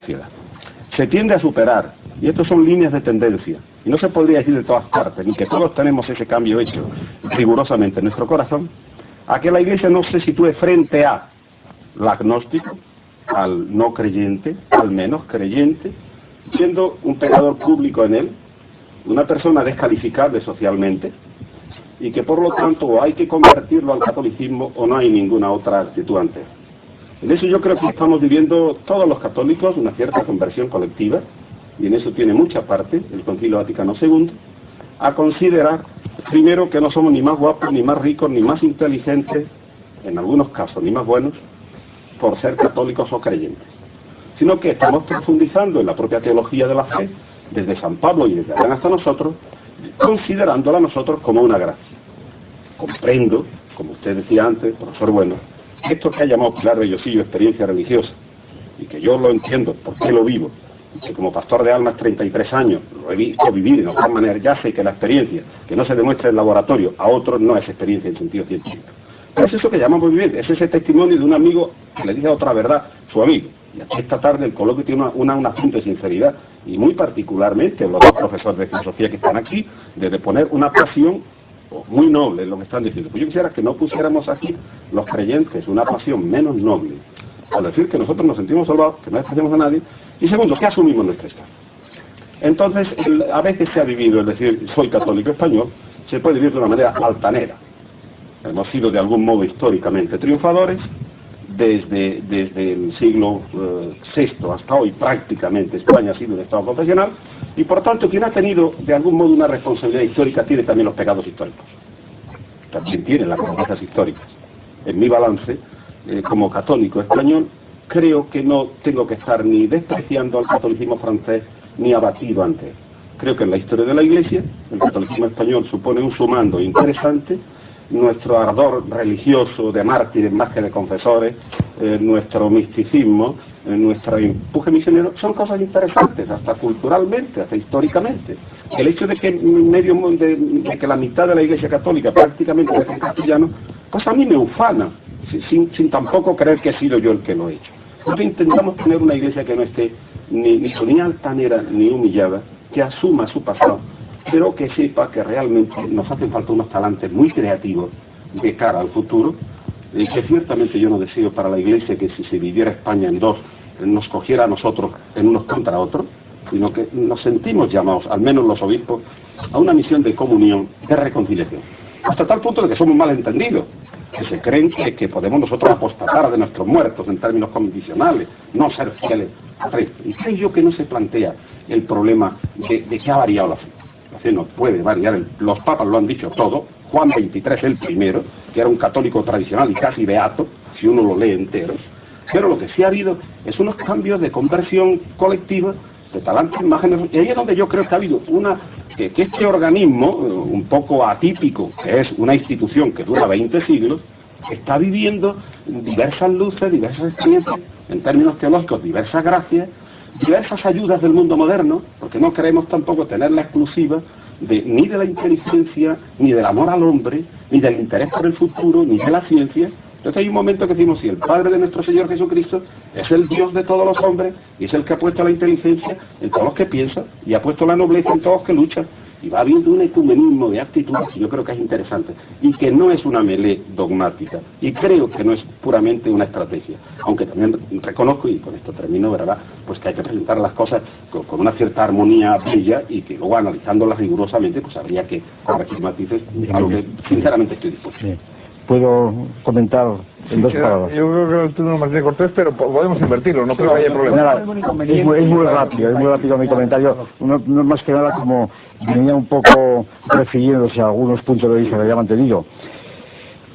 sociedad. Se tiende a superar, y estos son líneas de tendencia, y no se podría decir de todas partes, ni que todos tenemos ese cambio hecho rigurosamente en nuestro corazón, a que la Iglesia no se sitúe frente al agnóstico, al no creyente, al menos creyente, siendo un pecador público en él, una persona descalificable socialmente, y que por lo tanto o hay que convertirlo al catolicismo o no hay ninguna otra actitud ante él. En eso yo creo que estamos viviendo todos los católicos una cierta conversión colectiva, y en eso tiene mucha parte el Concilio Vaticano II, a considerar primero que no somos ni más guapos, ni más ricos, ni más inteligentes, en algunos casos, ni más buenos, por ser católicos o creyentes, sino que estamos profundizando en la propia teología de la fe, desde San Pablo y desde Adán hasta nosotros, considerándola nosotros como una gracia. Comprendo, como usted decía antes, profesor Bueno, esto que ha llamado Pilar Bellosillo experiencia religiosa, y que yo lo entiendo, porque lo vivo, y que como pastor de almas 33 años lo he visto vivir de otra manera, ya sé que la experiencia que no se demuestra en el laboratorio a otros no es experiencia en sentido científico. Pero es eso que llamamos vivir, es ese testimonio de un amigo que le dice otra verdad a su amigo. Y aquí esta tarde el coloquio tiene un asunto de sinceridad, y muy particularmente los dos profesores de filosofía que están aquí, de poner una pasión muy noble en lo que están diciendo. Pues yo quisiera que no pusiéramos aquí los creyentes una pasión menos noble, al decir que nosotros nos sentimos salvados, que no despreciamos a nadie, y segundo, que asumimos nuestra historia. Entonces, a veces se ha vivido, es decir, soy católico español, se puede vivir de una manera altanera. Hemos sido de algún modo históricamente triunfadores, desde el siglo VI hasta hoy prácticamente España ha sido un Estado confesional, y por tanto quien ha tenido de algún modo una responsabilidad histórica tiene también los pecados históricos, también tiene las grandezas históricas. En mi balance, como católico español, creo que no tengo que estar ni despreciando al catolicismo francés ni abatido ante él. Creo que en la historia de la Iglesia el catolicismo español supone un sumando interesante. Nuestro ardor religioso de mártires más que de confesores, nuestro misticismo, nuestro empuje misionero, son cosas interesantes, hasta culturalmente, hasta históricamente. El hecho de que de que la mitad de la Iglesia Católica prácticamente es en castellano, pues a mí me ufana, sin tampoco creer que he sido yo el que lo he hecho. Entonces intentamos tener una Iglesia que no esté ni altanera ni humillada, que asuma su pasado, pero que sepa que realmente nos hacen falta unos talantes muy creativos de cara al futuro, que ciertamente yo no deseo para la Iglesia que si se viviera España en dos, nos cogiera a nosotros en unos contra otros, sino que nos sentimos llamados, al menos los obispos, a una misión de comunión, de reconciliación, hasta tal punto de que somos malentendidos, que se creen que podemos nosotros apostatar de nuestros muertos en términos condicionales, no ser fieles a Cristo. Y creo yo que no se plantea el problema de que ha variado la fe. La fe no puede variar, los papas lo han dicho todo, Juan XXIII el primero, que era un católico tradicional y casi beato, si uno lo lee entero, pero lo que sí ha habido es unos cambios de conversión colectiva, de talantes más generosos, y ahí es donde yo creo que ha habido que este organismo, un poco atípico, que es una institución que dura 20 siglos, está viviendo diversas luces, diversas experiencias, en términos teológicos, diversas gracias, diversas ayudas del mundo moderno, porque no queremos tampoco tener la exclusiva ni de la inteligencia, ni del amor al hombre, ni del interés por el futuro, ni de la ciencia. Entonces hay un momento que decimos, si el Padre de nuestro Señor Jesucristo es el Dios de todos los hombres, y es el que ha puesto la inteligencia en todos los que piensan, y ha puesto la nobleza en todos los que luchan, y va habiendo un ecumenismo de actitudes que yo creo que es interesante, y que no es una melé dogmática, y creo que no es puramente una estrategia, aunque también reconozco, y con esto termino, ¿verdad?, pues que hay que presentar las cosas con una cierta armonía bella, y que luego analizándolas rigurosamente, pues habría que corregir matices, aunque sinceramente estoy dispuesto. Sí. ¿Puedo comentar en dos palabras? Yo creo que el turno más de Cortés, pero podemos invertirlo, no creo que haya problema. Nada, es muy rápido mi comentario, no más que nada como venía un poco refiriéndose a algunos puntos de vista que ya mantenido.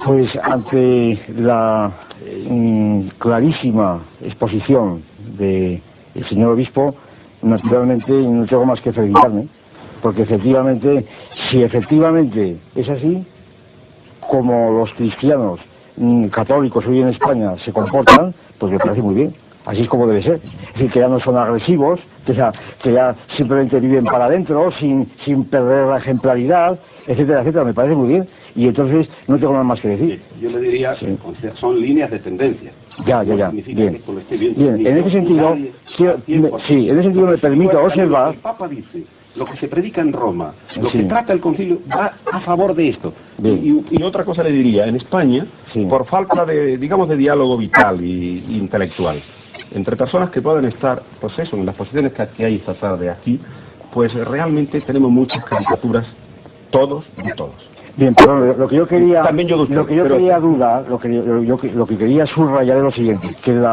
Pues ante la clarísima exposición del señor obispo, naturalmente no tengo más que felicitarme, porque efectivamente, si efectivamente es así, como los cristianos católicos hoy en España se comportan, pues me parece muy bien. Así es como debe ser. Es decir, que ya no son agresivos, que ya simplemente viven para adentro, sin perder la ejemplaridad, etcétera, etcétera. Me parece muy bien. Y entonces no tengo nada más que decir. Yo le diría, sí, son líneas de tendencia. Ya. Bien. Bien, en ese sentido, en ese sentido me permito observar... El Papa dice, lo que se predica en Roma, lo que trata el concilio, va a favor de esto. Y otra cosa le diría, en España, por falta de, digamos, de diálogo vital y intelectual, entre personas que pueden estar, pues eso, en las posiciones que hay esta tarde aquí, pues realmente tenemos muchas caricaturas, todos de todos. Bien, pero lo que yo quería, lo que quería subrayar es lo siguiente, que el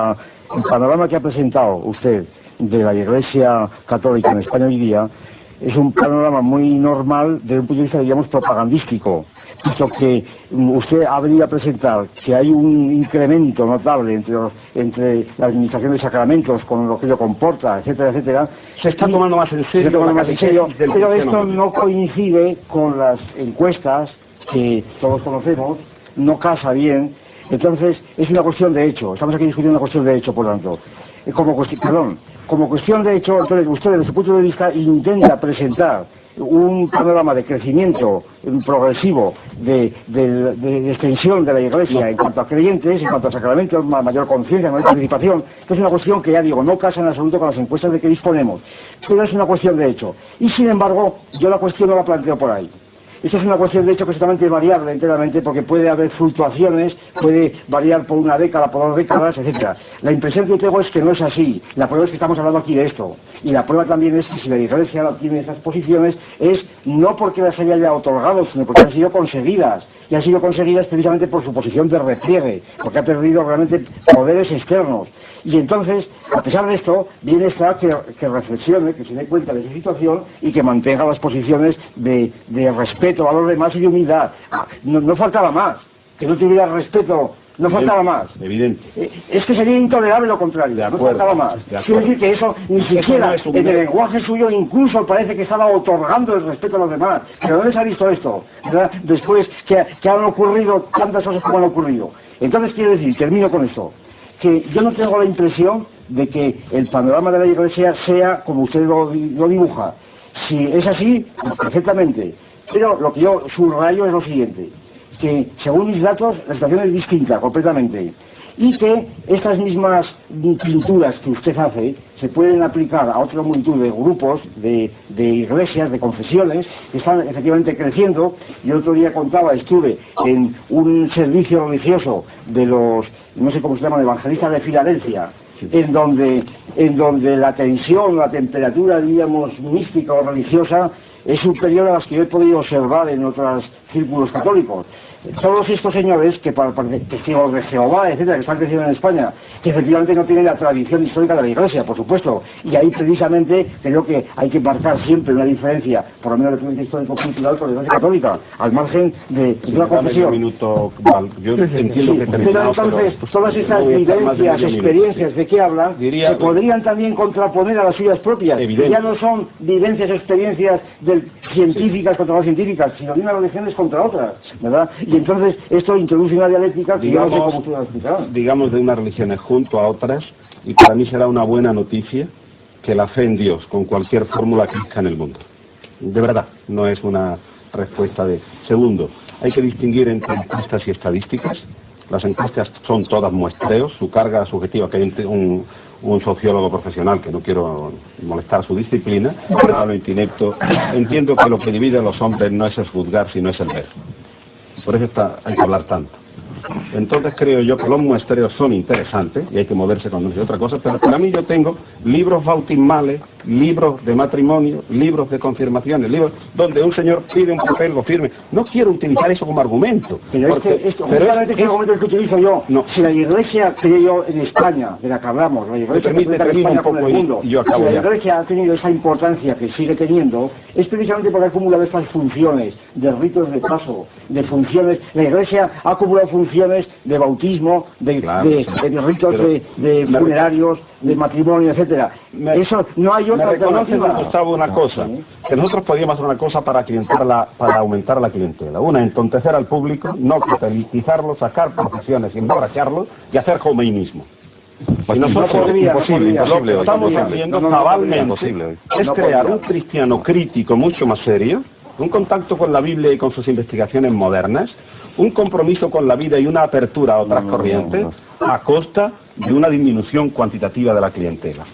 panorama que ha presentado usted de la Iglesia Católica en España hoy día es un panorama muy normal desde un punto de vista, digamos, propagandístico, puesto que usted ha venido a presentar que hay un incremento notable entre la administración de sacramentos, con lo que ello comporta, etcétera, etcétera. Se está tomando más en serio, pero esto no coincide con las encuestas que todos conocemos, no casa bien. Entonces es una cuestión de hecho, estamos aquí discutiendo una cuestión de hecho, por lo tanto. Como cuestión de hecho, entonces usted desde su punto de vista intenta presentar un panorama de crecimiento progresivo, de extensión de la Iglesia en cuanto a creyentes, en cuanto a sacramentos, mayor conciencia, mayor participación, que es una cuestión que ya digo, no casa en absoluto con las encuestas de que disponemos, pero es una cuestión de hecho. Y sin embargo, yo la cuestión no la planteo por ahí. Esta es una cuestión de hecho que es totalmente variable enteramente, porque puede haber fluctuaciones, puede variar por una década, por 2 décadas, etcétera. La impresión que yo tengo es que no es así. La prueba es que estamos hablando aquí de esto. Y la prueba también es que si la Iglesia tiene esas posiciones es no porque las haya otorgado, sino porque han sido conseguidas. Y han sido conseguidas precisamente por su posición de repliegue, porque ha perdido realmente poderes externos. Y entonces, a pesar de esto, viene esta que reflexione, que se dé cuenta de esa situación y que mantenga las posiciones de respeto a los demás y de humildad. No faltaba más, que no tuviera respeto, no faltaba más. Evidente. Es que sería intolerable lo contrario, no faltaba más. Quiero decir que eso ni siquiera en el lenguaje suyo incluso parece que estaba otorgando el respeto a los demás. ¿Pero dónde se ha visto esto? ¿Verdad? Después que han ocurrido tantas cosas como han ocurrido. Entonces quiero decir, termino con esto, que yo no tengo la impresión de que el panorama de la Iglesia sea como usted lo dibuja. Si es así, perfectamente. Pero lo que yo subrayo es lo siguiente, que según mis datos la situación es distinta completamente, y que estas mismas pinturas que usted hace se pueden aplicar a otra multitud de grupos, de iglesias, de confesiones, que están efectivamente creciendo. Yo el otro día estuve en un servicio religioso de los, no sé cómo se llaman, evangelistas de Filadelfia, en donde la tensión, la temperatura, diríamos, mística o religiosa es superior a las que yo he podido observar en otros círculos católicos. Todos estos señores, testigos de Jehová, etcétera, que están creciendo en España, que efectivamente no tienen la tradición histórica de la Iglesia, por supuesto, y ahí precisamente creo que hay que marcar siempre una diferencia, por lo menos desde el punto de vista histórico-cultural, con la Iglesia Católica, al margen de la confesión. Yo entiendo que pero entonces, todas estas vivencias, experiencias de que hablan, se podrían también contraponer a las suyas propias. Ya no son vivencias, experiencias científicas contra las científicas, sino de unas religiones contra otras, ¿verdad? Y entonces esto introduce una dialéctica que yo no sé cómo usted lo ha explicado. Digamos de unas religiones junto a otras, y para mí será una buena noticia que la fe en Dios, con cualquier fórmula, crezca en el mundo. De verdad, no es una respuesta de... Segundo, hay que distinguir entre encuestas y estadísticas. Las encuestas son todas muestreos, su carga subjetiva, que hay un sociólogo profesional, que no quiero molestar su disciplina, inepto. Entiendo que lo que divide a los hombres no es el juzgar, sino es el ver. Por eso hay que hablar tanto. Entonces creo yo que los muestreos son interesantes y hay que moverse con otra cosa, pero para mí yo tengo libros bautismales, libros de matrimonio, libros de confirmaciones, libros donde un señor pide un papel, lo firme. No quiero utilizar eso como argumento. Pero es el argumento que utilizo yo. No. Si la Iglesia, creo yo, en España, de la que hablamos, la Iglesia en España con el mundo, si la Iglesia ha tenido esa importancia que sigue teniendo, es precisamente porque ha acumulado estas funciones de ritos de paso, de funciones. La Iglesia ha acumulado funciones de bautismo, de ritos de funerarios, de matrimonio, etcétera. Eso no hay otra alternativa. Gustavo, una cosa, que nosotros podíamos hacer una cosa para aumentar la clientela. Una, entontecer al público, no capitalizarlo, sacar profesiones, emborracharlo y hacer homeinismo. Y nosotros lo que estamos haciendo cabalmente es crear un cristiano crítico mucho más serio, un contacto con la Biblia y con sus investigaciones modernas, un compromiso con la vida y una apertura a otras corrientes, a costa de una disminución cuantitativa de la clientela.